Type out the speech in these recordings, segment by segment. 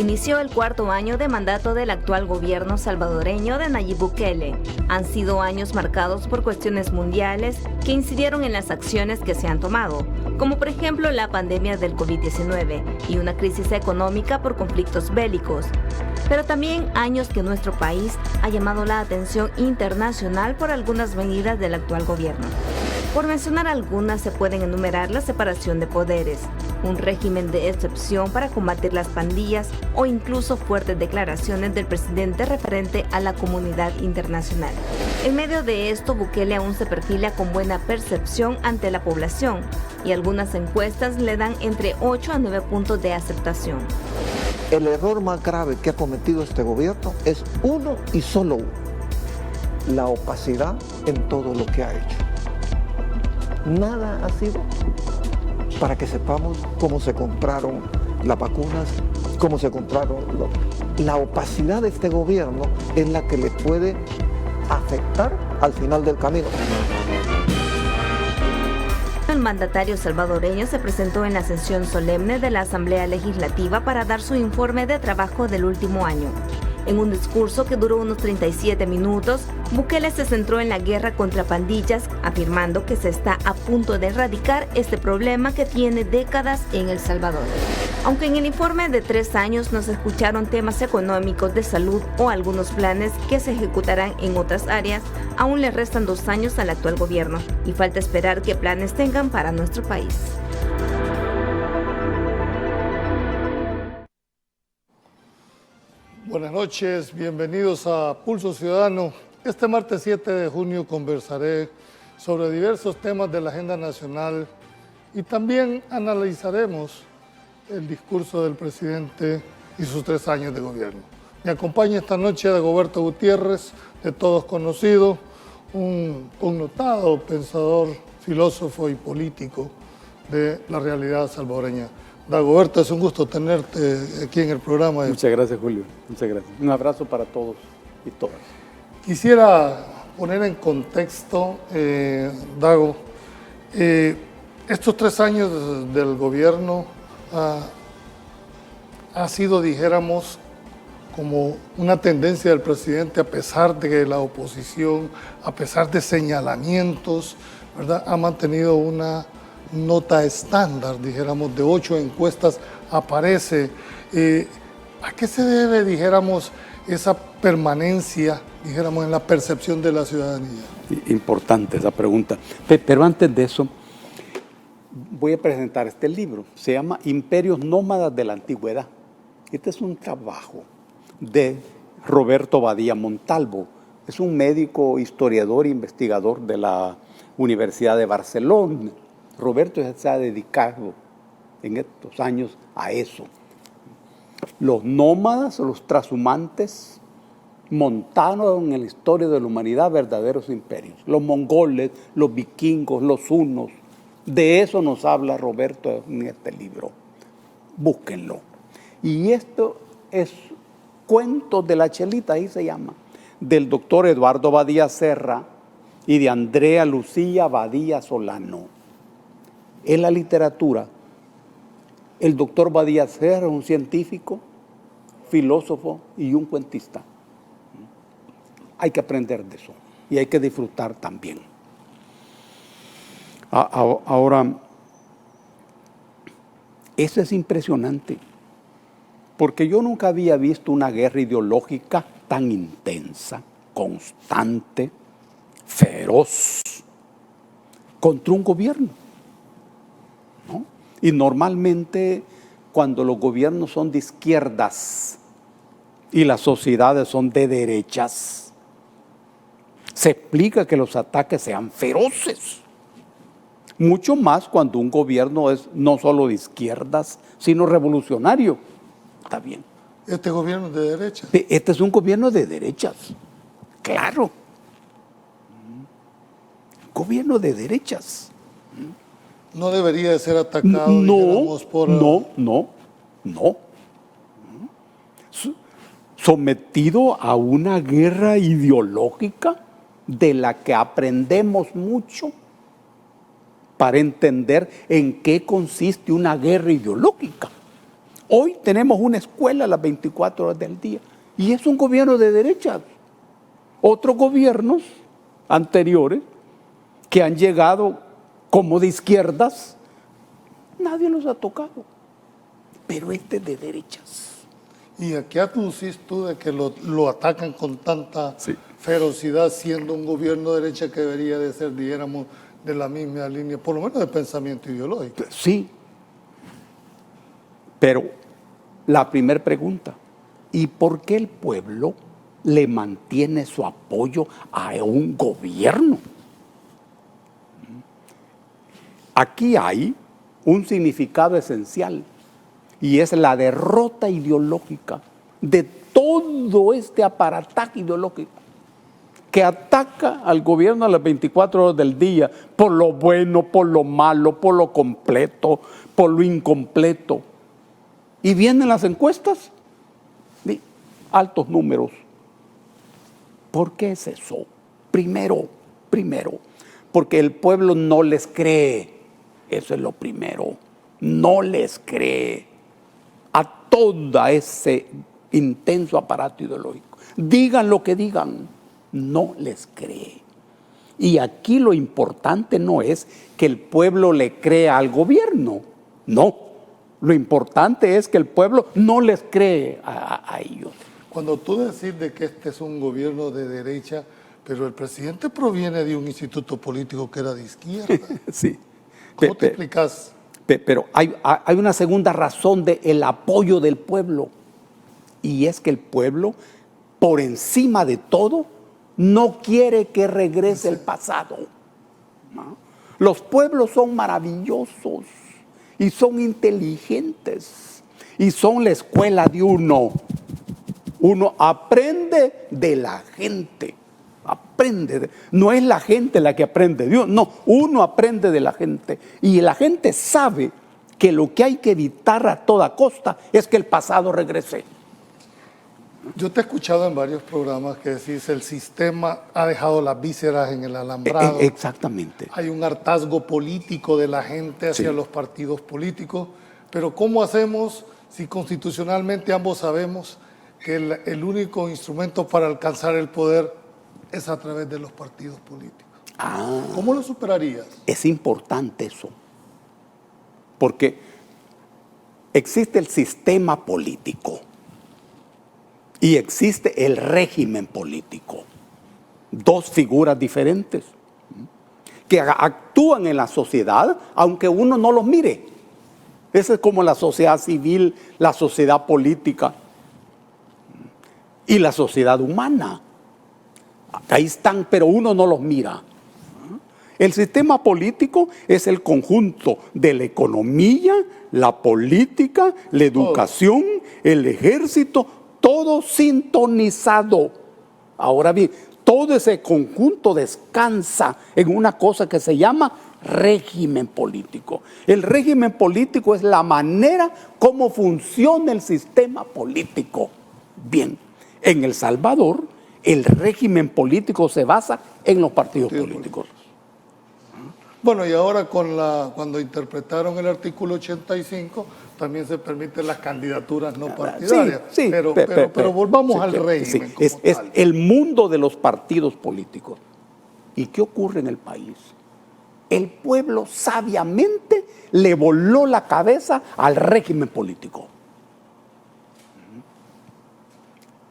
Inició el cuarto año de mandato del actual gobierno salvadoreño de Nayib Bukele. Han sido años marcados por cuestiones mundiales que incidieron en las acciones que se han tomado, como por ejemplo la pandemia del COVID-19 y una crisis económica por conflictos bélicos. Pero también años que nuestro país ha llamado la atención internacional por algunas medidas del actual gobierno. Por mencionar algunas, se pueden enumerar la separación de poderes, un régimen de excepción para combatir las pandillas o incluso fuertes declaraciones del presidente referente a la comunidad internacional. En medio de esto, Bukele aún se perfila con buena percepción ante la población y algunas encuestas le dan entre 8 a 9 puntos de aceptación. El error más grave que ha cometido este gobierno es uno y solo uno: la opacidad en todo lo que ha hecho. Nada ha sido para que sepamos cómo se compraron las vacunas, cómo se compraron. La opacidad de este gobierno es la que le puede afectar al final del camino. El mandatario salvadoreño se presentó en la sesión solemne de la Asamblea Legislativa para dar su informe de trabajo del último año. En un discurso que duró unos 37 minutos, Bukele se centró en la guerra contra pandillas, afirmando que se está a punto de erradicar este problema que tiene décadas en El Salvador. Aunque en el informe de 3 años no se escucharon temas económicos, de salud o algunos planes que se ejecutarán en otras áreas, aún le restan 2 años al actual gobierno y falta esperar qué planes tengan para nuestro país. Buenas noches, bienvenidos a Pulso Ciudadano. Este martes 7 de junio conversaré sobre diversos temas de la agenda nacional y también analizaremos el discurso del presidente y sus 3 años de gobierno. Me acompaña esta noche Dagoberto Gutiérrez, de todos conocido, un connotado pensador, filósofo y político de la realidad salvadoreña. Dagoberto, es un gusto tenerte aquí en el programa. Muchas gracias, Julio. Muchas gracias. Un abrazo para todos y todas. Quisiera poner en contexto, Dago, estos 3 años del gobierno ha sido, dijéramos, como una tendencia del presidente, a pesar de que la oposición, a pesar de señalamientos, ¿verdad?, ha mantenido una nota estándar, dijéramos, de 8 encuestas aparece. ¿A qué se debe, dijéramos, esa permanencia, dijéramos, en la percepción de la ciudadanía? Importante esa pregunta. Pero antes de eso, voy a presentar este libro. Se llama Imperios Nómadas de la Antigüedad. Este es un trabajo de Roberto Badía Montalvo. Es un médico, historiador e investigador de la Universidad de Barcelona. Roberto se ha dedicado en estos años a eso. Los nómadas, los trashumantes, montaron en la historia de la humanidad verdaderos imperios. Los mongoles, los vikingos, los hunos. De eso nos habla Roberto en este libro. Búsquenlo. Y esto es Cuentos de la Chelita, ahí se llama, del doctor Eduardo Badía Serra y de Andrea Lucía Badía Solano. En la literatura, el doctor Badía Serra es un científico, filósofo y un cuentista. Hay que aprender de eso y hay que disfrutar también. Ahora, eso es impresionante, porque yo nunca había visto una guerra ideológica tan intensa, constante, feroz, contra un gobierno, ¿no? Y normalmente cuando los gobiernos son de izquierdas y las sociedades son de derechas, se explica que los ataques sean feroces. Mucho más cuando un gobierno es no solo de izquierdas, sino revolucionario. Está bien. ¿Este gobierno es de derechas? Este es un gobierno de derechas. Claro. Gobierno de derechas. ¿No debería de ser atacado, digamos, por... No. Sometido a una guerra ideológica de la que aprendemos mucho para entender en qué consiste una guerra ideológica. Hoy tenemos una escuela a las 24 horas del día y es un gobierno de derecha. Otros gobiernos anteriores que han llegado como de izquierdas, nadie los ha tocado, pero este es de derechas. ¿Y a qué aducís tú de que lo atacan con tanta ferocidad, siendo un gobierno de derecha que debería de ser, dijéramos, de la misma línea, por lo menos de pensamiento ideológico? Sí, pero la primera pregunta, ¿y por qué el pueblo le mantiene su apoyo a un gobierno? Aquí hay un significado esencial y es la derrota ideológica de todo este aparataje ideológico que ataca al gobierno a las 24 horas del día por lo bueno, por lo malo, por lo completo, por lo incompleto. Y vienen las encuestas de altos números. ¿Por qué es eso? Primero, porque el pueblo no les cree. Eso es lo primero. No les cree a todo ese intenso aparato ideológico. Digan lo que digan, no les cree. Y aquí lo importante no es que el pueblo le crea al gobierno. No. Lo importante es que el pueblo no les cree a ellos. Cuando tú decís de que este es un gobierno de derecha, pero el presidente proviene de un instituto político que era de izquierda. Sí. ¿Cómo te explicas? Pero hay una segunda razón del apoyo del pueblo, y es que el pueblo, por encima de todo, no quiere que regrese el pasado. ¿No? Los pueblos son maravillosos y son inteligentes y son la escuela de uno. Uno aprende de la gente. No es la gente la que aprende de uno, no, uno aprende de la gente. Y la gente sabe que lo que hay que evitar a toda costa es que el pasado regrese. Yo te he escuchado en varios programas que decís el sistema ha dejado las vísceras en el alambrado. Exactamente. Hay un hartazgo político de la gente hacia los partidos políticos, pero ¿cómo hacemos si constitucionalmente ambos sabemos que el único instrumento para alcanzar el poder es a través de los partidos políticos? ¿Cómo lo superarías? Es importante eso, porque existe el sistema político y existe el régimen político. Dos figuras diferentes que actúan en la sociedad aunque uno no los mire. Esa es como la sociedad civil, la sociedad política y la sociedad humana. Ahí están, pero uno no los mira. El sistema político es el conjunto de la economía, la política, la educación, el ejército, todo sintonizado. Ahora bien, todo ese conjunto descansa en una cosa que se llama régimen político. El régimen político es la manera como funciona el sistema político. Bien, en El Salvador, el régimen político se basa en los partidos políticos. Bueno, y ahora cuando interpretaron el artículo 85, también se permiten las candidaturas no partidarias. Sí, pero volvamos al régimen. Es el mundo de los partidos políticos. ¿Y qué ocurre en el país? El pueblo sabiamente le voló la cabeza al régimen político.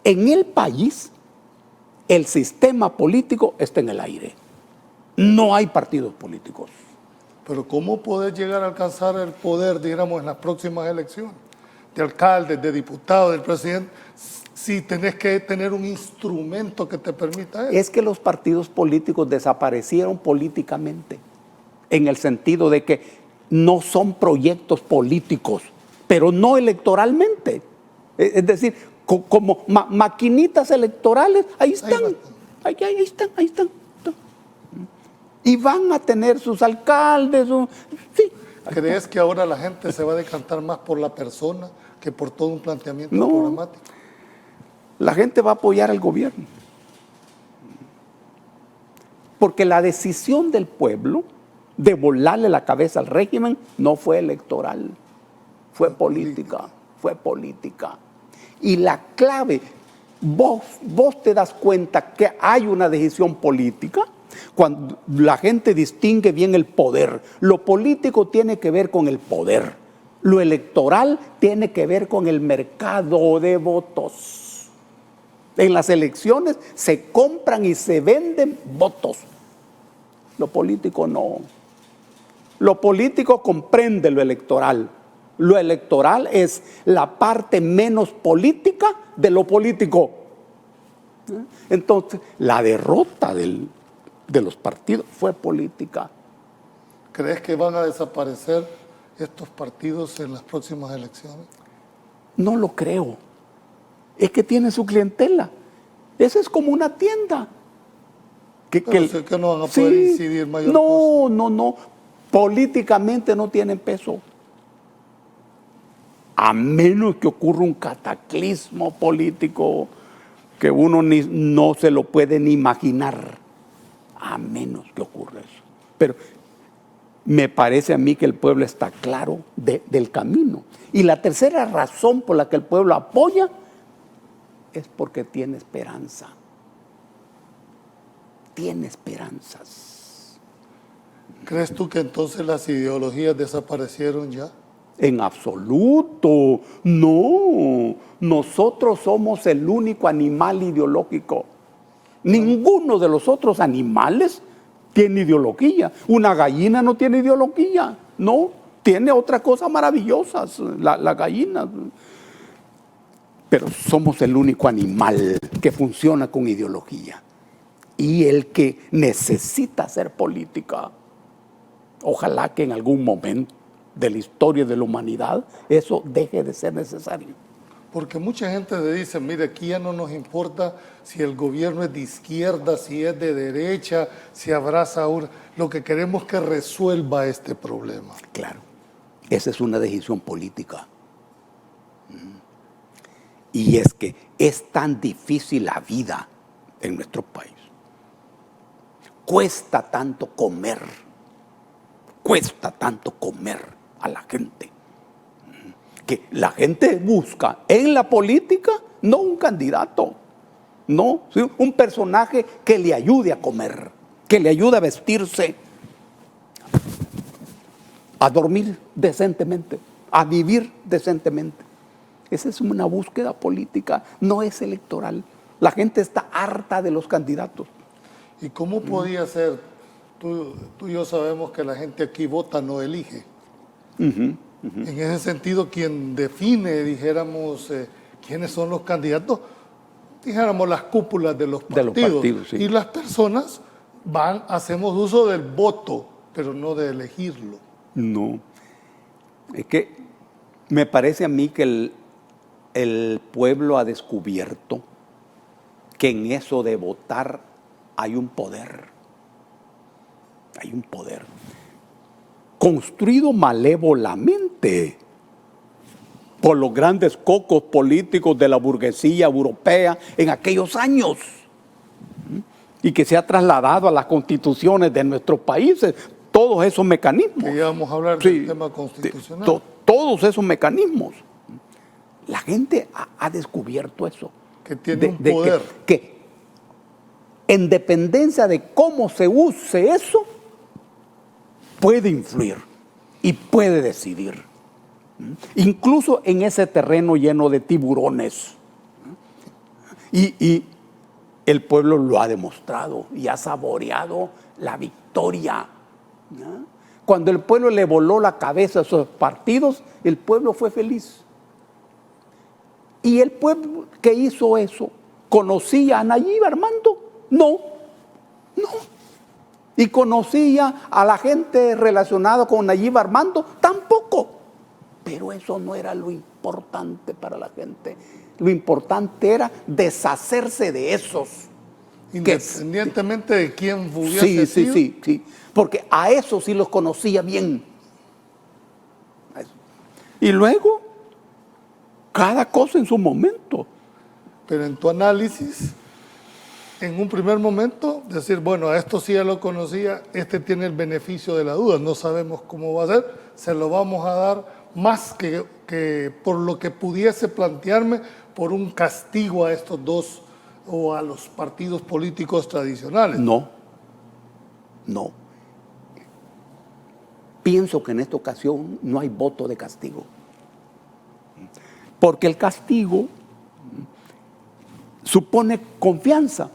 En el país, el sistema político está en el aire. No hay partidos políticos. Pero ¿cómo poder llegar a alcanzar el poder, digamos, en las próximas elecciones? De alcaldes, de diputados, del presidente, si tenés que tener un instrumento que te permita eso. Es que los partidos políticos desaparecieron políticamente, en el sentido de que no son proyectos políticos, pero no electoralmente. Es decir, como maquinitas electorales, ahí están. Ahí están. Y van a tener sus alcaldes. Sí. ¿Crees que ahora la gente se va a decantar más por la persona que por todo un planteamiento programático? La gente va a apoyar al gobierno. Porque la decisión del pueblo de volarle la cabeza al régimen no fue electoral, fue política. fue política. Y la clave, vos te das cuenta que hay una decisión política cuando la gente distingue bien el poder. Lo político tiene que ver con el poder. Lo electoral tiene que ver con el mercado de votos. En las elecciones se compran y se venden votos. Lo político no. Lo político comprende lo electoral. Lo electoral es la parte menos política de lo político. Entonces, la derrota de los partidos fue política. ¿Crees que van a desaparecer estos partidos en las próximas elecciones? No lo creo. Es que tienen su clientela. Esa es como una tienda. Que no van a poder incidir mayor cosa. No. Políticamente no tienen peso. A menos que ocurra un cataclismo político que uno no se lo puede ni imaginar. A menos que ocurra eso. Pero me parece a mí que el pueblo está claro del camino. Y la tercera razón por la que el pueblo apoya es porque tiene esperanza. Tiene esperanzas. ¿Crees tú que entonces las ideologías desaparecieron ya? En absoluto, no. Nosotros somos el único animal ideológico. Ninguno de los otros animales tiene ideología. Una gallina no tiene ideología, no. Tiene otras cosas maravillosas, la gallina. Pero somos el único animal que funciona con ideología. Y el que necesita hacer política. Ojalá que en algún momento de la historia de la humanidad eso deje de ser necesario. Porque mucha gente le dice, mire, aquí ya no nos importa si el gobierno es de izquierda, si es de derecha, si abraza a una. Lo que queremos es que resuelva este problema. Claro, esa es una decisión política. Y es que es tan difícil la vida en nuestro país. Cuesta tanto comer a la gente. Que la gente busca en la política no un candidato, no, ¿sí? Un personaje que le ayude a comer, que le ayude a vestirse, a dormir decentemente, a vivir decentemente. Esa es una búsqueda política, no es electoral. La gente está harta de los candidatos. ¿Y cómo podía ser? Tú y yo sabemos que la gente aquí vota, no elige. En ese sentido, quien define, dijéramos, quiénes son los candidatos, dijéramos las cúpulas de los partidos. Sí. Y las personas hacemos uso del voto, pero no de elegirlo. No. Es que me parece a mí que el pueblo ha descubierto que en eso de votar hay un poder. Hay un poder construido malévolamente por los grandes cocos políticos de la burguesía europea en aquellos años y que se ha trasladado a las constituciones de nuestros países, todos esos mecanismos. Que ya vamos a hablar del tema constitucional. Todos esos mecanismos. La gente ha descubierto eso. Que tiene un poder. Que en dependencia de cómo se use eso, puede influir y puede decidir. Incluso en ese terreno lleno de tiburones. Y el pueblo lo ha demostrado y ha saboreado la victoria. Cuando el pueblo le voló la cabeza a esos partidos, el pueblo fue feliz. ¿Y el pueblo que hizo eso conocía a Nayib Armando? No. ¿Y conocía a la gente relacionada con Nayib Armando? Tampoco. Pero eso no era lo importante para la gente. Lo importante era deshacerse de esos. Independientemente de quién hubiese sido. Sí. Porque a esos sí los conocía bien. Y luego, cada cosa en su momento. Pero en tu análisis, en un primer momento, decir, bueno, a esto sí ya lo conocía, este tiene el beneficio de la duda, no sabemos cómo va a ser, se lo vamos a dar más que que por lo que pudiese plantearme por un castigo a estos dos o a los partidos políticos tradicionales. No. Pienso que en esta ocasión no hay voto de castigo. Porque el castigo supone confianza.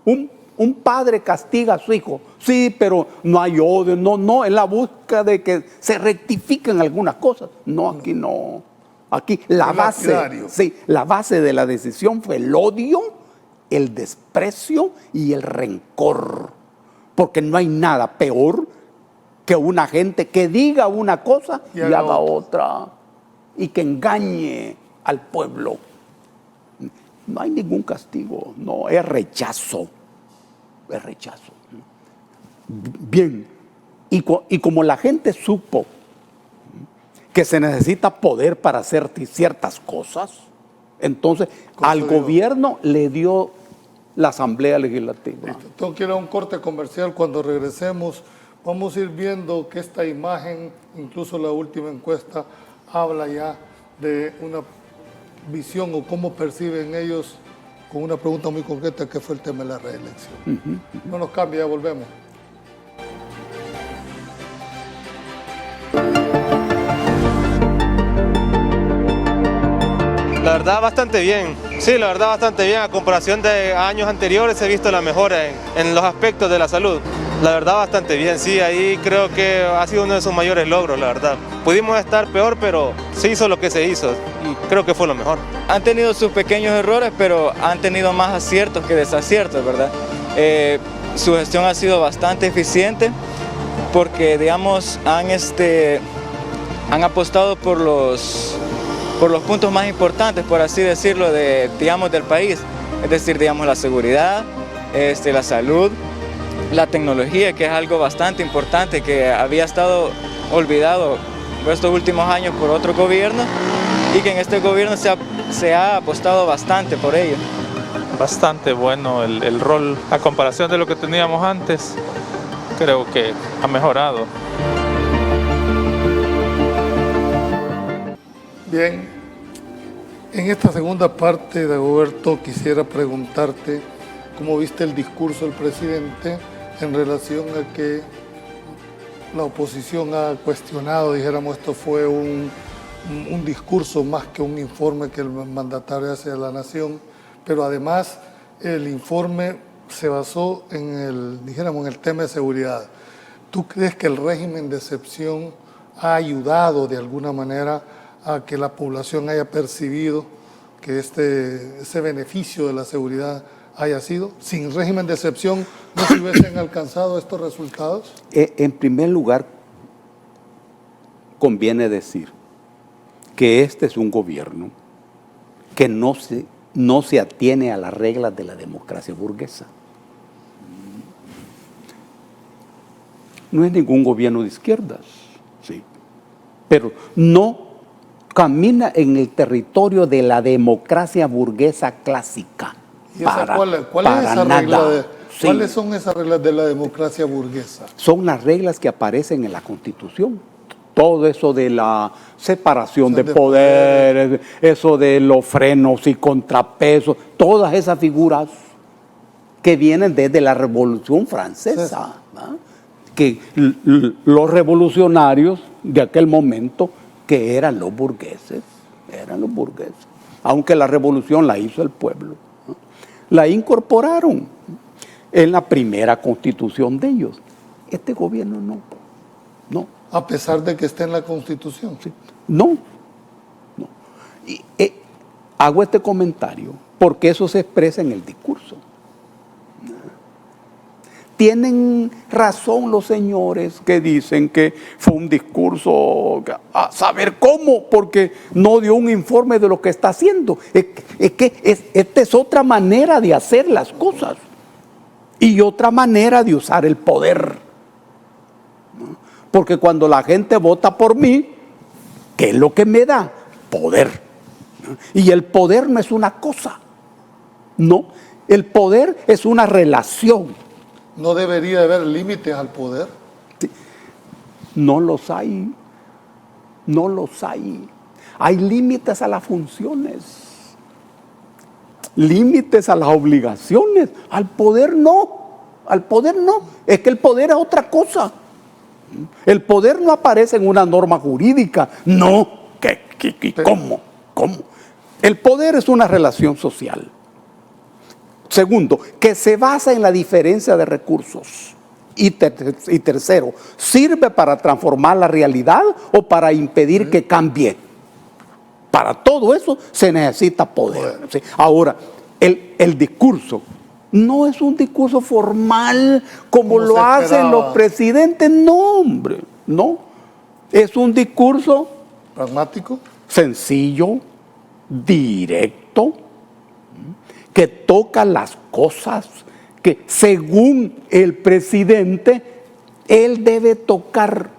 Un padre castiga a su hijo, sí, pero no hay odio, no, en la búsqueda de que se rectifiquen algunas cosas. No, aquí no. Aquí la base de la decisión fue el odio, el desprecio y el rencor. Porque no hay nada peor que una gente que diga una cosa y haga otra. Y que engañe al pueblo. No hay ningún castigo, no, es rechazo. Es rechazo. Bien, y como la gente supo que se necesita poder para hacer ciertas cosas, entonces al gobierno le dio la Asamblea Legislativa. Tengo que ir a un corte comercial. Cuando regresemos vamos a ir viendo que esta imagen, incluso la última encuesta, habla ya de una visión o cómo perciben ellos, con una pregunta muy concreta que fue el tema de la reelección. No nos cambia, ya volvemos. La verdad bastante bien, sí, la verdad bastante bien. A comparación de años anteriores he visto la mejora en los aspectos de la salud. La verdad bastante bien, sí, ahí creo que ha sido uno de sus mayores logros, la verdad. Pudimos estar peor, pero se hizo lo que se hizo y creo que fue lo mejor. Han tenido sus pequeños errores, pero han tenido más aciertos que desaciertos, ¿verdad? Su gestión ha sido bastante eficiente porque, digamos, han apostado por los puntos más importantes, por así decirlo, del país. Es decir, digamos, la seguridad, la salud, la tecnología, que es algo bastante importante que había estado olvidado por estos últimos años por otro gobierno y que en este gobierno se ha apostado bastante por ello. Bastante bueno el rol a comparación de lo que teníamos antes, creo que ha mejorado. Bien, en esta segunda parte, Dagoberto, quisiera preguntarte cómo viste el discurso del presidente en relación a que la oposición ha cuestionado, dijéramos, esto fue un discurso más que un informe que el mandatario hace a la nación, pero además el informe se basó en el tema de seguridad. ¿Tú crees que el régimen de excepción ha ayudado de alguna manera a que la población haya percibido que ese beneficio de la seguridad haya sido? ¿Sin régimen de excepción no se hubiesen alcanzado estos resultados? En primer lugar, conviene decir que este es un gobierno que no se atiene a las reglas de la democracia burguesa. No es ningún gobierno de izquierdas, sí, pero no camina en el territorio de la democracia burguesa clásica. ¿Y ¿Cuáles son esas reglas de la democracia burguesa? Son las reglas que aparecen en la Constitución. Todo eso de la separación de poderes, eso de los frenos y contrapesos, todas esas figuras que vienen desde la Revolución Francesa, ¿verdad? Que los revolucionarios de aquel momento, que eran los burgueses, aunque la revolución la hizo el pueblo, ¿no? La incorporaron en la primera constitución de ellos. Este gobierno no. A pesar de que esté en la Constitución. Sí. No. Y, hago este comentario porque eso se expresa en el discurso. Tienen razón los señores que dicen que fue un discurso a saber cómo, porque no dio un informe de lo que está haciendo. Esta es otra manera de hacer las cosas y otra manera de usar el poder. Porque cuando la gente vota por mí, ¿qué es lo que me da? Poder. Y el poder no es una cosa. No, el poder es una relación. ¿No debería haber límites al poder? Sí. No los hay. Hay límites a las funciones, límites a las obligaciones. Al poder no, al poder no. Es que el poder es otra cosa. El poder no aparece en una norma jurídica. No, ¿cómo? ¿Cómo? El poder es una relación social. Segundo, que se basa en la diferencia de recursos. Y tercero, ¿sirve para transformar la realidad o para impedir que cambie? Para todo eso se necesita poder. ¿Sí? Ahora, el discurso no es un discurso formal como lo hacen los presidentes. No, hombre, no. Es un discurso pragmático, sencillo, directo, que toca las cosas que según el presidente él debe tocar,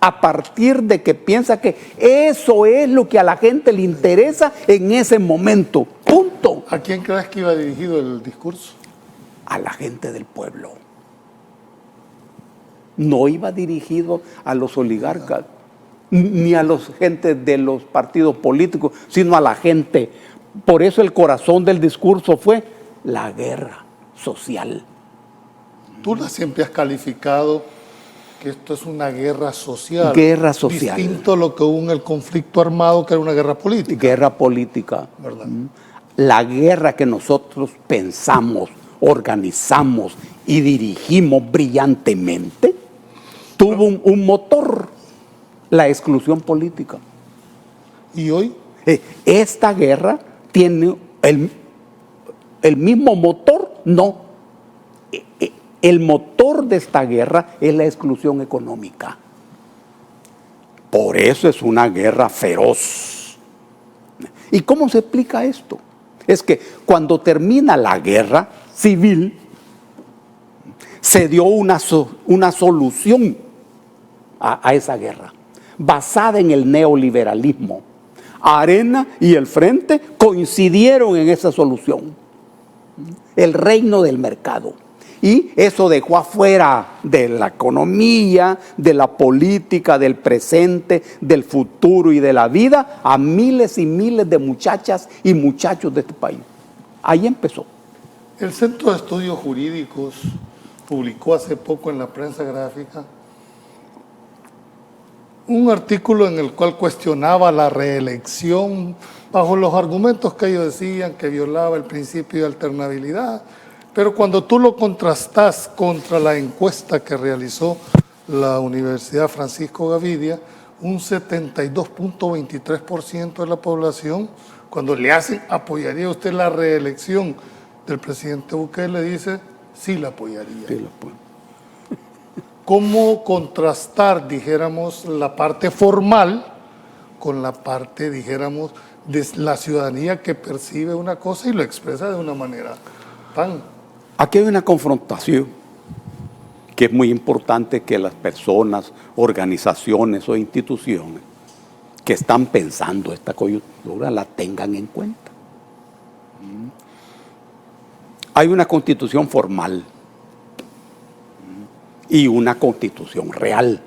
a partir de que piensa que eso es lo que a la gente le interesa en ese momento. Punto. ¿A quién crees que iba dirigido el discurso? A la gente del pueblo. No iba dirigido a los oligarcas, ni a los gente de los partidos políticos, sino a la gente. Por eso el corazón del discurso fue la guerra social. Tú siempre has calificado que esto es una guerra social. Guerra social. Distinto a lo que hubo en el conflicto armado, que era una guerra política. Guerra política. ¿Verdad? La guerra que nosotros pensamos, organizamos y dirigimos brillantemente, tuvo un motor, la exclusión política. ¿Y hoy? Esta guerra tiene el mismo motor, no. El motor de esta guerra es la exclusión económica. Por eso es una guerra feroz. ¿Y cómo se explica esto? Es que cuando termina la guerra civil, se dio una solución a esa guerra, basada en el neoliberalismo. Arena y el Frente coincidieron en esa solución. El reino del mercado. Y eso dejó afuera de la economía, de la política, del presente, del futuro y de la vida a miles y miles de muchachas y muchachos de este país. Ahí empezó. El Centro de Estudios Jurídicos publicó hace poco en la prensa gráfica un artículo en el cual cuestionaba la reelección bajo los argumentos que ellos decían que violaba el principio de alternabilidad. Pero cuando tú lo contrastas contra la encuesta que realizó la Universidad Francisco Gavidia, un 72.23% de la población, cuando le hacen, ¿apoyaría usted la reelección del presidente Bukele? Dice, sí la apoyaría. Sí, la apoyo. ¿Cómo contrastar, dijéramos, la parte formal con la parte, dijéramos, de la ciudadanía que percibe una cosa y lo expresa de una manera tan... Aquí hay una confrontación que es muy importante que las personas, organizaciones o instituciones que están pensando esta coyuntura la tengan en cuenta. Hay una constitución formal y una constitución real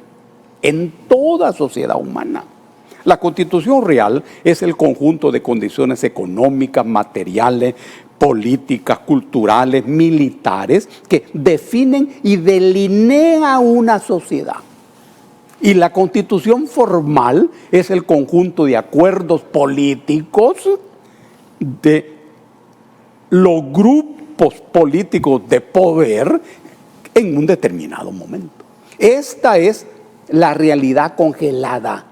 en toda sociedad humana. La constitución real es el conjunto de condiciones económicas, materiales, políticas, culturales, militares, que definen y delinean una sociedad. Y la constitución formal es el conjunto de acuerdos políticos de los grupos políticos de poder en un determinado momento. Esta es la realidad congelada.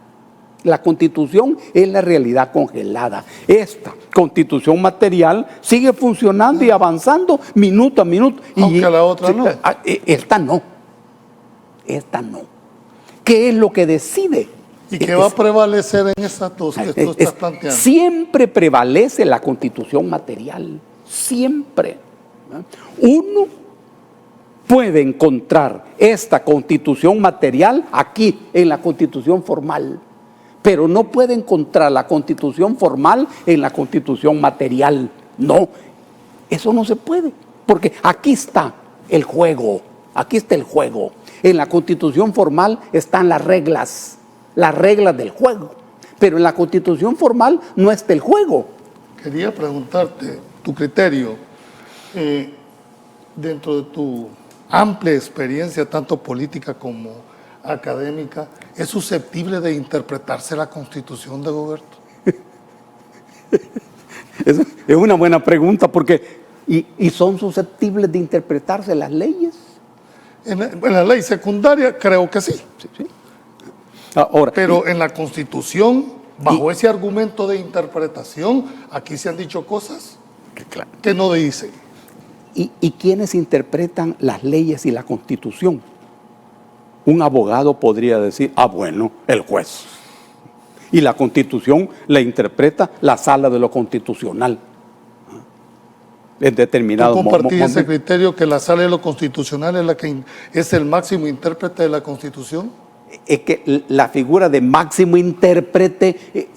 La constitución es la realidad congelada. Esta constitución material sigue funcionando y avanzando minuto a minuto. Aunque la otra no. Esta no. Esta no. ¿Qué es lo que decide? ¿Y qué va a prevalecer en esas dos que tú estás planteando? Siempre prevalece la constitución material. Siempre. Uno puede encontrar esta constitución material aquí, en la constitución formal. Pero no puede encontrar la constitución formal en la constitución material. No, eso no se puede, porque aquí está el juego, aquí está el juego. En la constitución formal están las reglas del juego, pero en la Constitución formal no está el juego. Quería preguntarte tu criterio, dentro de tu amplia experiencia, tanto política como académica, ¿es susceptible de interpretarse la Constitución de Gobierno? Es una buena pregunta porque ¿y son susceptibles de interpretarse las leyes? En la ley secundaria creo que sí. Sí. Ahora, Pero en la Constitución, bajo ese argumento de interpretación, aquí se han dicho cosas que no dicen. ¿Y quiénes interpretan las leyes y la Constitución? Un abogado podría decir, bueno, el juez. Y la Constitución la interpreta la Sala de lo Constitucional. En determinado ¿Tú compartís ese momento. criterio que la Sala de lo Constitucional es la que es el máximo intérprete de la Constitución? Es que la figura de máximo intérprete...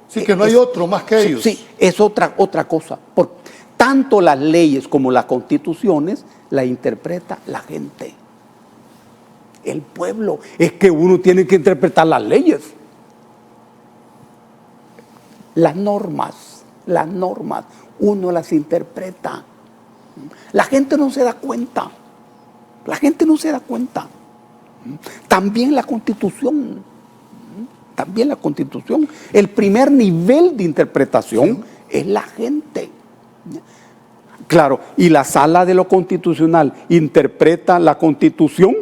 Sí, que no hay otro más que ellos. Sí, es otra cosa. Tanto las leyes como las constituciones la interpreta la gente. El pueblo. Es que uno tiene que interpretar las leyes. Las normas, uno las interpreta. La gente no se da cuenta. También la Constitución. El primer nivel de interpretación es la gente. Claro, y la Sala de lo Constitucional interpreta la Constitución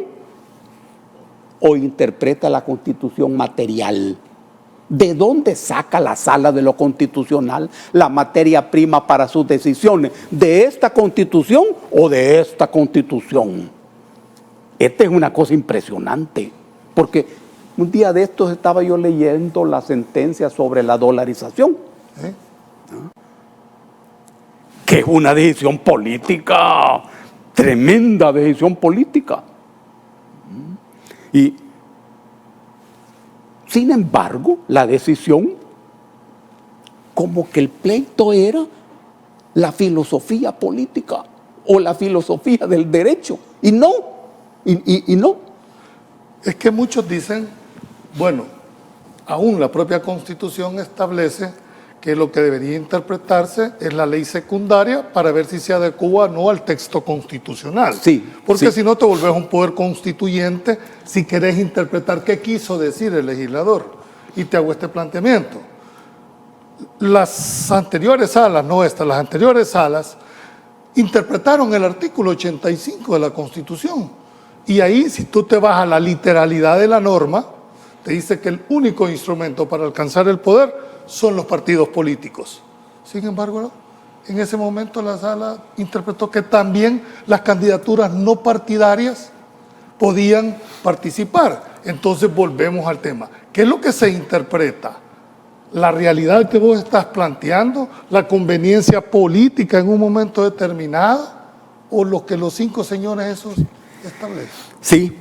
o interpreta la Constitución material. ¿De dónde saca la Sala de lo Constitucional la materia prima para sus decisiones? ¿De esta Constitución o de esta Constitución? Esta es una cosa impresionante, porque un día de estos estaba yo leyendo la sentencia sobre la dolarización, que es una decisión política, tremenda decisión política. Y sin embargo, la decisión, como que el pleito era la filosofía política o la filosofía del derecho. Y no, y no. Es que muchos dicen, bueno, aún la propia Constitución establece que lo que debería interpretarse es la ley secundaria para ver si se adecua o no al texto constitucional. Sí, porque sí. si no te volvés un poder constituyente si querés interpretar qué quiso decir el legislador. Y te hago este planteamiento. Las anteriores salas, no estas, las anteriores salas, interpretaron el artículo 85 de la Constitución. Y ahí, si tú te vas a la literalidad de la norma, te dice que el único instrumento para alcanzar el poder son los partidos políticos. Sin embargo, en ese momento la sala interpretó que también las candidaturas no partidarias podían participar. Entonces volvemos al tema. ¿Qué es lo que se interpreta? ¿La realidad que vos estás planteando? ¿La conveniencia política en un momento determinado? ¿O lo que los 5 señores esos establecen? Sí.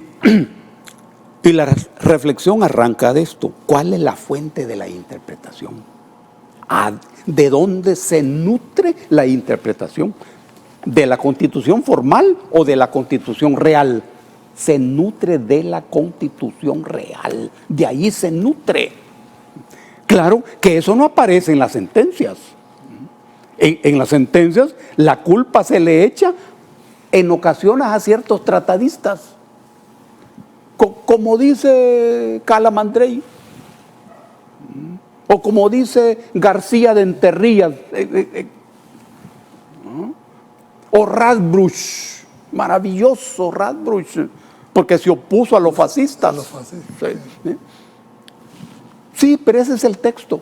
Y la reflexión arranca de esto. ¿Cuál es la fuente de la interpretación? ¿De dónde se nutre la interpretación? ¿De la Constitución formal o de la Constitución real? Se nutre de la Constitución real. De ahí se nutre. Claro que eso no aparece en las sentencias. En las sentencias la culpa se le echa en ocasiones a ciertos tratadistas. Como dice Calamandrei, o como dice García de Enterrías, o Radbruch, maravilloso Radbruch, porque se opuso a los fascistas. Sí, pero ese es el texto.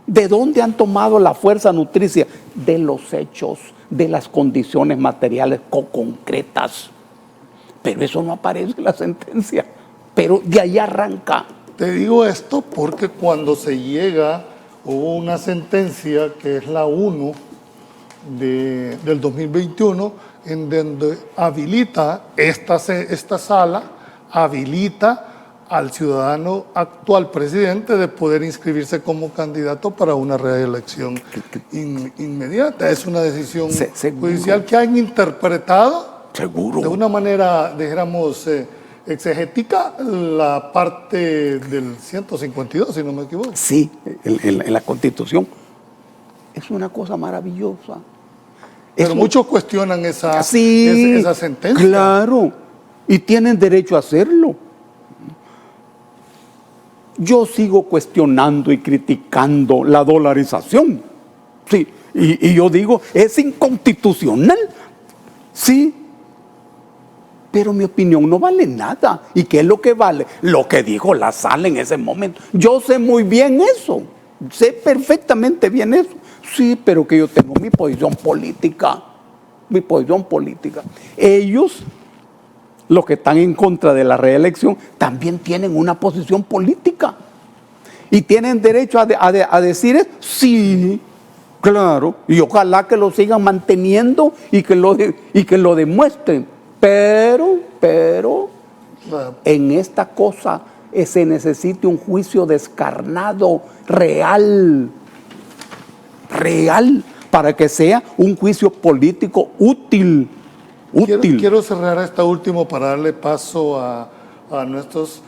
¿De dónde han tomado la fuerza nutricia? De los hechos, de las condiciones materiales concretas. Pero eso no aparece en la sentencia. Pero de ahí arranca. Te digo esto porque cuando se llega, hubo una sentencia que es la 1 del 2021, en donde habilita esta sala, habilita al ciudadano actual presidente de poder inscribirse como candidato para una reelección inmediata. Es una decisión judicial que han interpretado Seguro. de una manera, dijéramos, exegética la parte del 152, si no me equivoco. Sí, en la Constitución. Es una cosa maravillosa. Pero Eso- muchos cuestionan esa sentencia. Claro, y tienen derecho a hacerlo. Yo sigo cuestionando y criticando la dolarización. Sí, y yo digo, es inconstitucional. Sí, pero mi opinión no vale nada. ¿Y qué es lo que vale? Lo que dijo la sala en ese momento. Yo sé muy bien eso. Sé perfectamente bien eso. Sí, pero que yo tengo mi posición política. Mi posición política. Ellos, los que están en contra de la reelección, también tienen una posición política. Y tienen derecho a decir eso. Sí, claro. Y ojalá que lo sigan manteniendo y que lo demuestren. Pero, en esta cosa se necesita un juicio descarnado, real, para que sea un juicio político útil. Quiero cerrar esta última para darle paso a nuestros,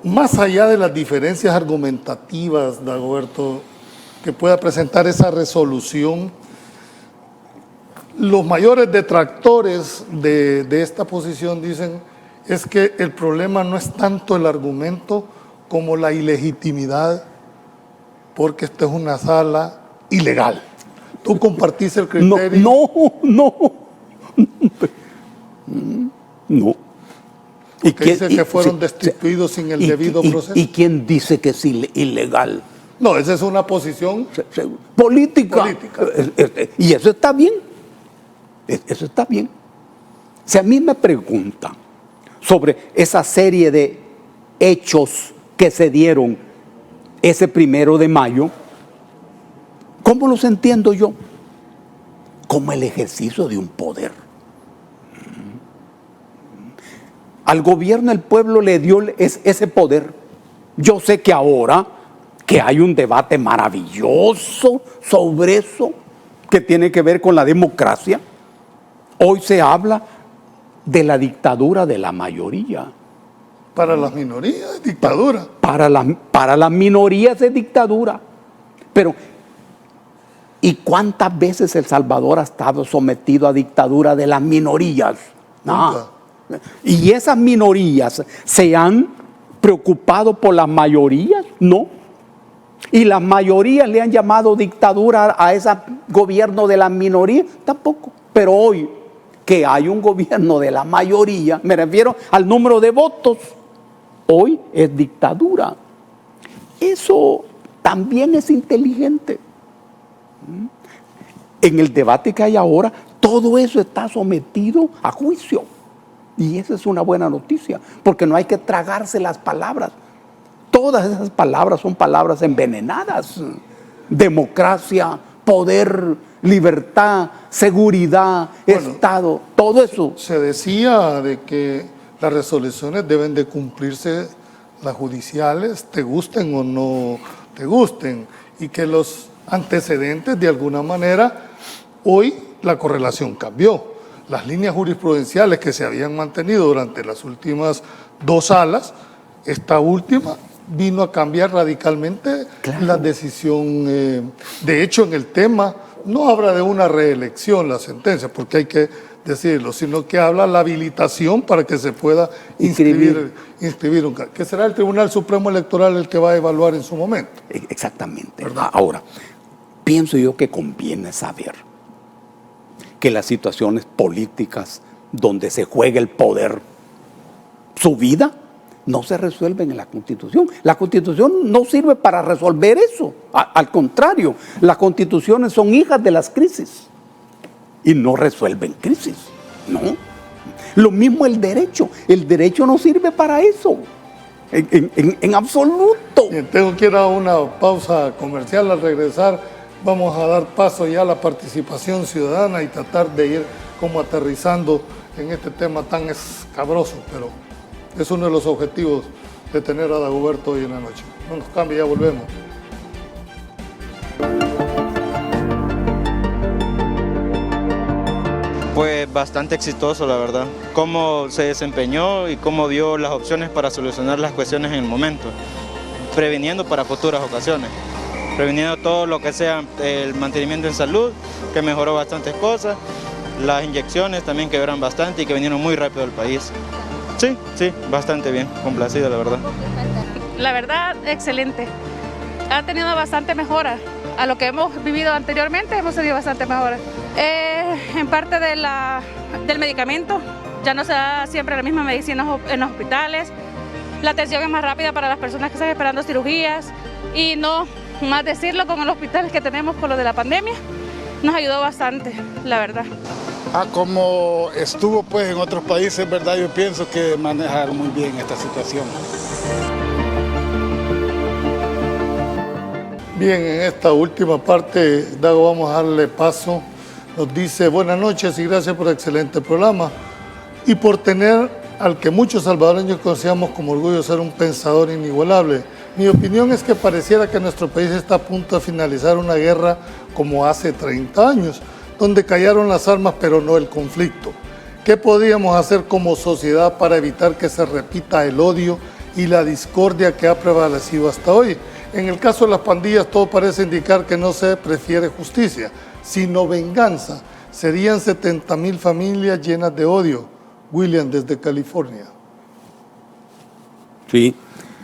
más allá de las diferencias argumentativas, Dagoberto, que pueda presentar esa resolución. Los mayores detractores de esta posición dicen es que el problema no es tanto el argumento como la ilegitimidad, porque esta es una sala ilegal. ¿Tú compartís el criterio? No. Que dice que fueron destituidos sin el debido proceso. ¿Y quién dice que es ilegal? No, esa es una posición política. Y eso está bien. Eso está bien. Si a mí me preguntan sobre esa serie de hechos que se dieron ese 1 de mayo, ¿cómo los entiendo yo? Como el ejercicio de un poder. Al gobierno el pueblo le dio ese poder. Yo sé que ahora que hay un debate maravilloso sobre eso, que tiene que ver con la democracia, hoy se habla de la dictadura de la mayoría. Para las minorías es dictadura. Para las minorías es dictadura. Pero, ¿y cuántas veces El Salvador ha estado sometido a dictadura de las minorías? Nunca. ¿Y esas minorías se han preocupado por las mayorías? No. ¿Y las mayorías le han llamado dictadura a ese gobierno de las minorías? Tampoco. Pero hoy que hay un gobierno de la mayoría, me refiero al número de votos, hoy es dictadura. Eso también es inteligente. En el debate que hay ahora, todo eso está sometido a juicio. Y esa es una buena noticia, porque no hay que tragarse las palabras. Todas esas palabras son palabras envenenadas. Democracia, poder, libertad, seguridad, Estado, todo eso. Se decía de que las resoluciones deben de cumplirse, las judiciales, te gusten o no te gusten, y que los antecedentes de alguna manera, hoy la correlación cambió. Las líneas jurisprudenciales que se habían mantenido durante las últimas 2 salas, esta última vino a cambiar radicalmente la decisión. De hecho, en el tema no habla de una reelección la sentencia, porque hay que decirlo, sino que habla la habilitación para que se pueda inscribir un cargo, que será el Tribunal Supremo Electoral el que va a evaluar en su momento. Exactamente. ¿Verdad? Ahora, pienso yo que conviene saber que las situaciones políticas donde se juega el poder, su vida, no se resuelven en la Constitución. La Constitución no sirve para resolver eso. Al contrario, las constituciones son hijas de las crisis y no resuelven crisis, ¿no? Lo mismo el derecho. El derecho no sirve para eso, en absoluto. Bien, tengo que ir a una pausa comercial. Al regresar vamos a dar paso ya a la participación ciudadana y tratar de ir como aterrizando en este tema tan escabroso, pero es uno de los objetivos de tener a Dagoberto hoy en la noche. No nos cambie, ya volvemos. Pues bastante exitoso, la verdad. Cómo se desempeñó y cómo dio las opciones para solucionar las cuestiones en el momento, previniendo para futuras ocasiones, previniendo todo lo que sea el mantenimiento en salud, que mejoró bastantes cosas, las inyecciones también que eran bastante y que vinieron muy rápido al país. Sí, bastante bien, complacido, la verdad. La verdad, excelente. Ha tenido bastante mejora. A lo que hemos vivido anteriormente, hemos tenido bastante mejora. En parte del medicamento, ya no se da siempre la misma medicina en los hospitales. La atención es más rápida para las personas que están esperando cirugías. Y no más decirlo, con el hospital que tenemos por lo de la pandemia, nos ayudó bastante, la verdad. Como estuvo pues en otros países, ¿verdad? Yo pienso que manejar muy bien esta situación. Bien, en esta última parte, Dago, vamos a darle paso. Nos dice, buenas noches y gracias por el excelente programa y por tener al que muchos salvadoreños consideramos como orgullo de ser un pensador inigualable. Mi opinión es que pareciera que nuestro país está a punto de finalizar una guerra como hace 30 años, donde callaron las armas pero no el conflicto. ¿Qué podríamos hacer como sociedad para evitar que se repita el odio y la discordia que ha prevalecido hasta hoy? En el caso de las pandillas, todo parece indicar que no se prefiere justicia, sino venganza. Serían 70,000 familias llenas de odio. William, desde California. Sí.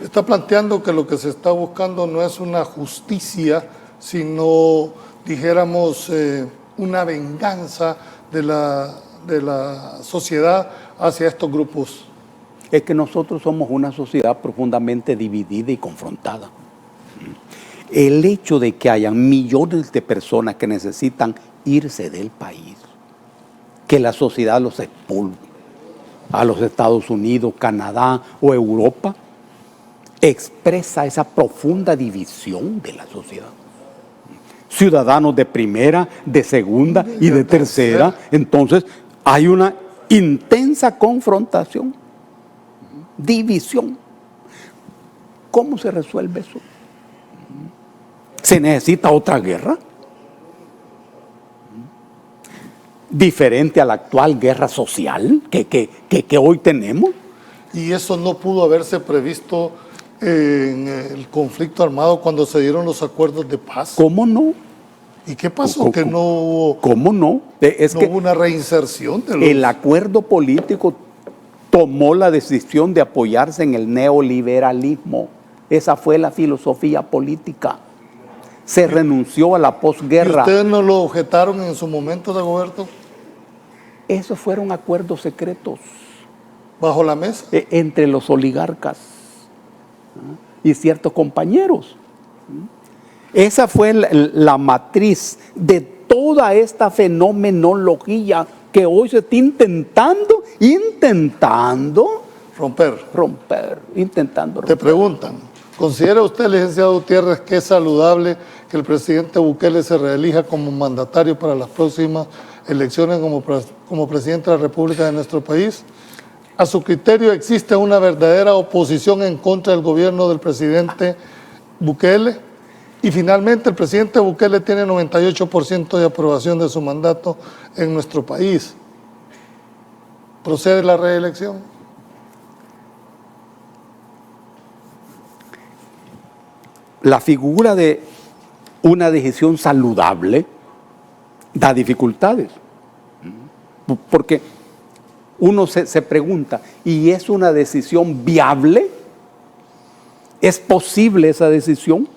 Está planteando que lo que se está buscando no es una justicia, sino, dijéramos, una venganza de la sociedad hacia estos grupos. Es que nosotros somos una sociedad profundamente dividida y confrontada. El hecho de que hayan millones de personas que necesitan irse del país, que la sociedad los expulse a los Estados Unidos, Canadá o Europa, expresa esa profunda división de la sociedad. Ciudadanos de primera, de segunda y de tercera, entonces hay una intensa confrontación, división. ¿Cómo se resuelve eso? ¿Se necesita otra guerra? Diferente a la actual guerra social que hoy tenemos. Y eso no pudo haberse previsto en el conflicto armado cuando se dieron los acuerdos de paz. ¿Cómo no? ¿Y qué pasó? Que no hubo, ¿cómo no? hubo una reinserción de los... El acuerdo político tomó la decisión de apoyarse en el neoliberalismo. Esa fue la filosofía política. Se renunció a la posguerra. ¿Y ustedes no lo objetaron en su momento, Dagoberto? Esos fueron acuerdos secretos. ¿Bajo la mesa? Entre los oligarcas y ciertos compañeros. Esa fue la matriz de toda esta fenomenología que hoy se está intentando romper. Te preguntan, ¿considera usted, licenciado Gutiérrez, que es saludable que el presidente Bukele se reelija como mandatario para las próximas elecciones como presidente de la República de nuestro país? A su criterio, ¿existe una verdadera oposición en contra del gobierno del presidente Bukele? Y finalmente, el presidente Bukele tiene 98% de aprobación de su mandato en nuestro país. ¿Procede la reelección? La figura de una decisión saludable da dificultades. Porque uno se pregunta, ¿y es una decisión viable? ¿Es posible esa decisión?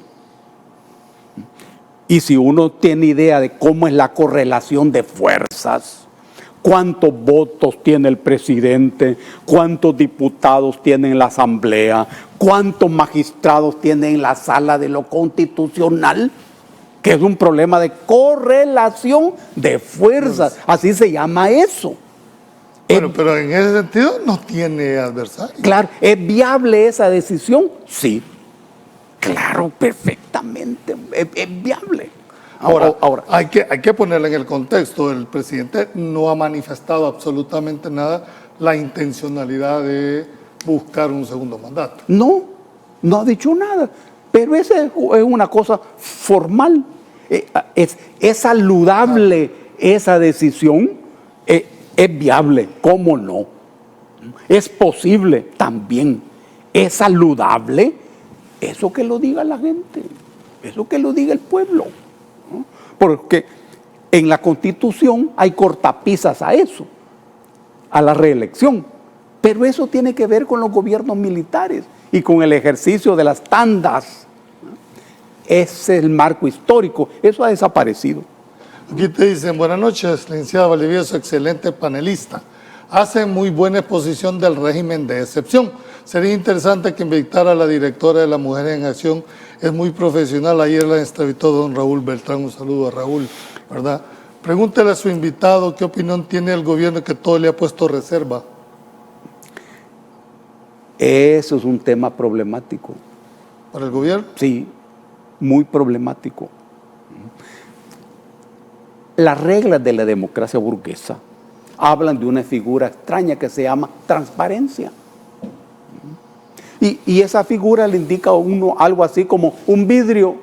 Y si uno tiene idea de cómo es la correlación de fuerzas, cuántos votos tiene el presidente, cuántos diputados tiene en la asamblea, cuántos magistrados tiene en la sala de lo constitucional, que es un problema de correlación de fuerzas, así se llama eso. Bueno, pero en ese sentido no tiene adversario. Claro, ¿es viable esa decisión? Sí, claro, perfectamente, es viable. Ahora, hay que ponerle en el contexto. El presidente no ha manifestado absolutamente nada la intencionalidad de buscar un segundo mandato. No ha dicho nada, pero esa es una cosa formal. Es saludable esa decisión Es viable, ¿cómo no? Es posible también. Es saludable. Eso que lo diga la gente, eso que lo diga el pueblo, ¿no? Porque en la Constitución hay cortapisas a eso, a la reelección, pero eso tiene que ver con los gobiernos militares y con el ejercicio de las tandas. Ese es el marco histórico, eso ha desaparecido. Aquí te dicen, buenas noches, licenciada Valdivieso, excelente panelista. Hace muy buena exposición del régimen de excepción. Sería interesante que invitara a la directora de la Mujer en Acción. Es muy profesional. Ayer la entrevistó don Raúl Beltrán. Un saludo a Raúl, ¿verdad? Pregúntele a su invitado qué opinión tiene el gobierno que todo le ha puesto reserva. Eso es un tema problemático. ¿Para el gobierno? Sí, muy problemático. Las reglas de la democracia burguesa hablan de una figura extraña que se llama transparencia. Y esa figura le indica a uno algo así como un vidrio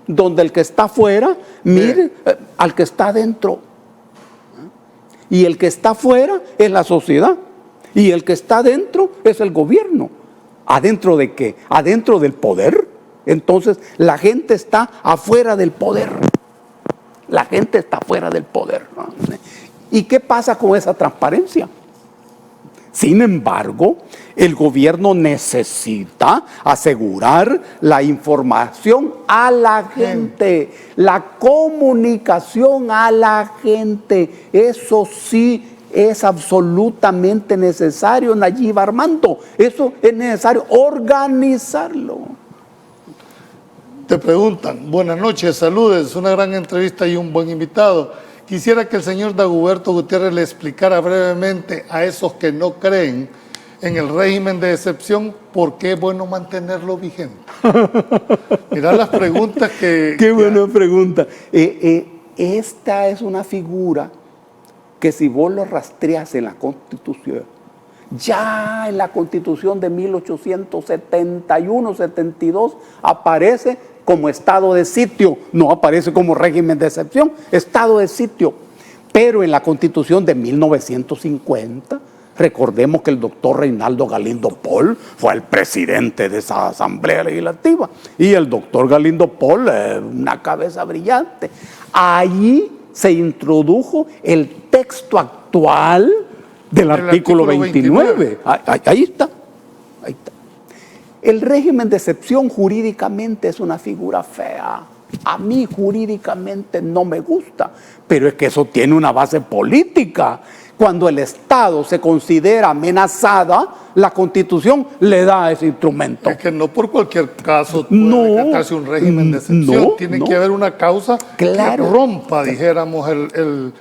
donde el que está afuera mire al que está adentro. Y el que está afuera es la sociedad. Y el que está adentro es el gobierno. ¿Adentro de qué? Adentro del poder. Entonces la gente está afuera del poder. La gente está afuera del poder. ¿Y qué pasa con esa transparencia? Sin embargo, el gobierno necesita asegurar la información a la gente, la comunicación a la gente. Eso sí es absolutamente necesario, Nayib Armando. Eso es necesario organizarlo. Te preguntan, buenas noches, saludes, una gran entrevista y un buen invitado. Quisiera que el señor Dagoberto Gutiérrez le explicara brevemente a esos que no creen en el régimen de excepción por qué es bueno mantenerlo vigente. Mirá las preguntas que... Qué buena pregunta. Esta es una figura que si vos lo rastreas en la Constitución, ya en la Constitución de 1871-72 aparece como estado de sitio, no aparece como régimen de excepción, estado de sitio. Pero en la Constitución de 1950, recordemos que el doctor Reinaldo Galindo Pohl fue el presidente de esa Asamblea Legislativa, y el doctor Galindo Pohl es una cabeza brillante. Allí se introdujo el texto actual del artículo 29. Ahí está. Ahí está. El régimen de excepción jurídicamente es una figura fea. A mí jurídicamente no me gusta, pero es que eso tiene una base política. Cuando el Estado se considera amenazada, la Constitución le da ese instrumento. Es que no por cualquier caso puede decretarse un régimen de excepción. Tiene que haber una causa que rompa, dijéramos, el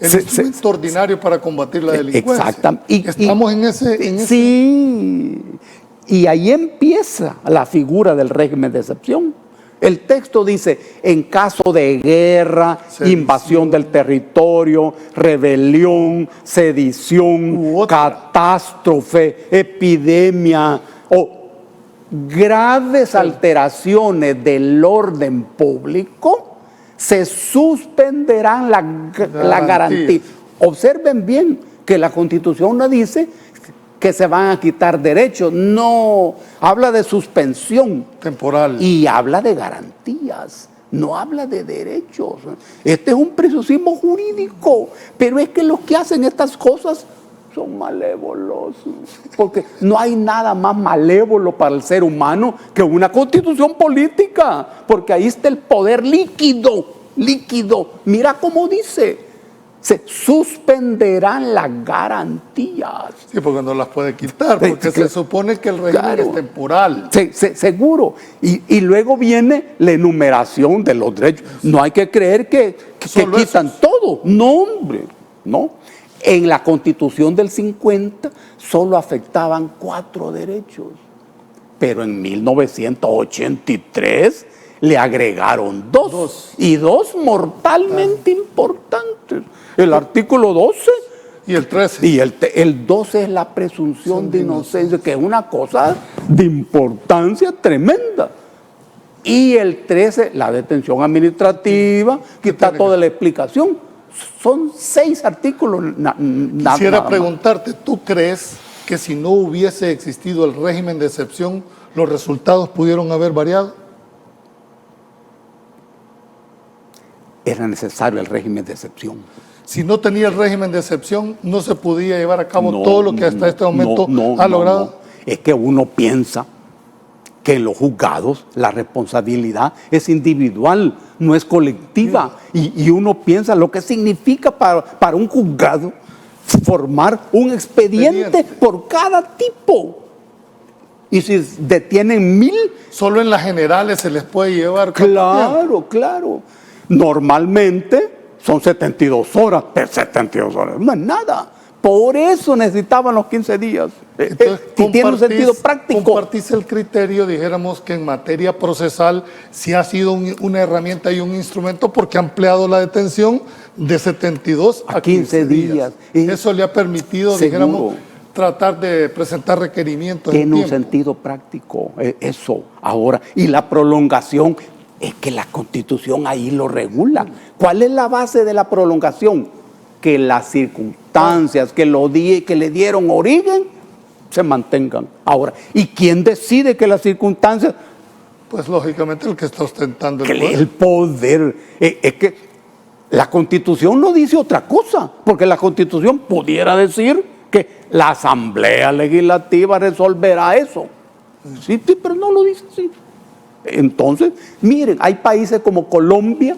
instrumento ordinario para combatir la delincuencia. Exactamente. Estamos en ese... Sí. Y ahí empieza la figura del régimen de excepción. El texto dice, en caso de guerra, invasión del territorio, rebelión, sedición, catástrofe, epidemia o graves alteraciones del orden público, se suspenderán la garantía. Observen bien que la Constitución no dice que se van a quitar derechos, no, habla de suspensión temporal y habla de garantías, no habla de derechos. Este es un preciosismo jurídico, pero es que los que hacen estas cosas son malévolos, porque no hay nada más malévolo para el ser humano que una constitución política, porque ahí está el poder líquido. Mira cómo dice. Se suspenderán las garantías. Sí, porque no las puede quitar, porque se supone que el régimen es temporal. Seguro. Y luego viene la enumeración de los derechos. No hay que creer que quitan todo. No, hombre, no. En la Constitución del 50 solo afectaban 4 derechos. Pero en 1983 le agregaron 2. Y 2 mortalmente importantes. El artículo 12 y el 13. Y el 12 es la presunción de inocencia, que es una cosa de importancia tremenda. Y el 13, la detención administrativa, que está toda la explicación. Son 6 artículos. Quisiera preguntarte, ¿tú crees que si no hubiese existido el régimen de excepción, los resultados pudieron haber variado? Era necesario el régimen de excepción. Si no tenía el régimen de excepción, no se podía llevar a cabo todo lo que hasta este momento ha logrado. No. Es que uno piensa que en los juzgados la responsabilidad es individual, no es colectiva. Y uno piensa lo que significa para un juzgado formar un expediente por cada tipo. Y si detienen 1000... Solo en las generales se les puede llevar. Claro. Normalmente son 72 horas, pero 72 horas no es nada. Por eso necesitaban los 15 días. Entonces, tiene un sentido práctico. Compartís el criterio, dijéramos que en materia procesal sí ha sido una herramienta y un instrumento porque ha ampliado la detención de 72 a 15 días. Eso le ha permitido, dijéramos, tratar de presentar requerimientos. Tiene un sentido práctico, eso. Ahora, y la prolongación, es que la Constitución ahí lo regula. ¿Cuál es la base de la prolongación? Que las circunstancias que le dieron origen se mantengan. Ahora, ¿y quién decide que las circunstancias? Pues lógicamente el que está ostentando el poder. El poder. Es que la Constitución no dice otra cosa, porque la Constitución pudiera decir que la Asamblea Legislativa resolverá eso. Sí, pero no lo dice así. Entonces, miren, hay países como Colombia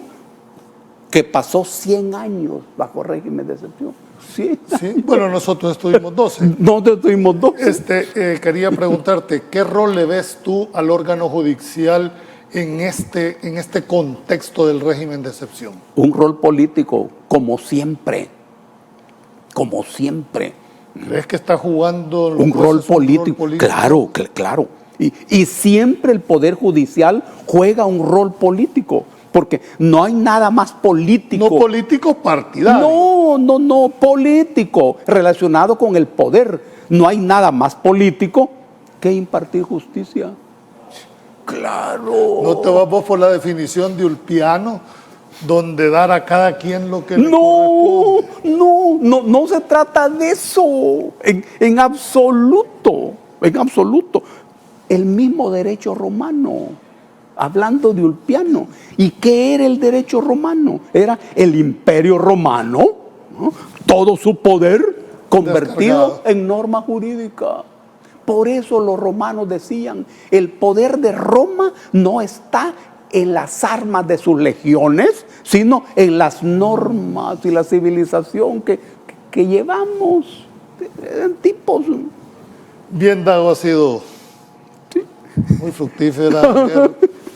que pasó 100 años bajo régimen de excepción. Sí, bueno, nosotros estuvimos 12. Nosotros estuvimos 12. Quería preguntarte, ¿qué rol le ves tú al órgano judicial en este contexto del régimen de excepción? Un rol político, como siempre. Como siempre. ¿Crees que está jugando un rol político? Claro. Y siempre el Poder Judicial juega un rol político, porque no hay nada más político. No político partidario. No, político, relacionado con el poder. No hay nada más político que impartir justicia. Claro. ¿No te vas vos por la definición de Ulpiano, donde dar a cada quien lo que le corresponde? No se trata de eso, en absoluto. El mismo derecho romano, hablando de Ulpiano. ¿Y qué era el derecho romano? Era el imperio romano, ¿no? Todo su poder convertido en norma jurídica. Por eso los romanos decían, el poder de Roma no está en las armas de sus legiones, sino en las normas y la civilización que llevamos. Eran tipos. Bien dado ha sido. Muy fructífera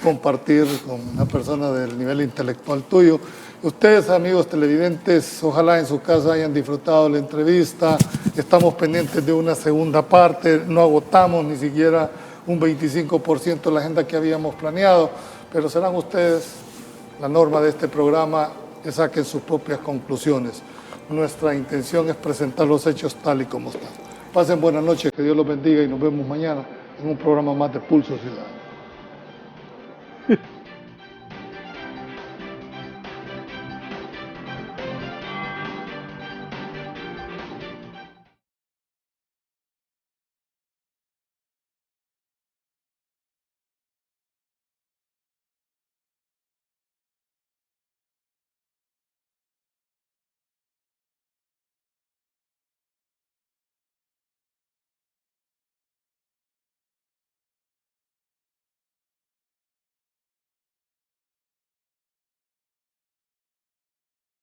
compartir con una persona del nivel intelectual tuyo. Ustedes, amigos televidentes, ojalá en su casa hayan disfrutado la entrevista. Estamos pendientes de una segunda parte. No agotamos ni siquiera un 25% de la agenda que habíamos planeado, pero serán ustedes, la norma de este programa, que saquen sus propias conclusiones. Nuestra intención es presentar los hechos tal y como están. Pasen buenas noches, que Dios los bendiga y nos vemos mañana en un programa más de Pulso Ciudadano.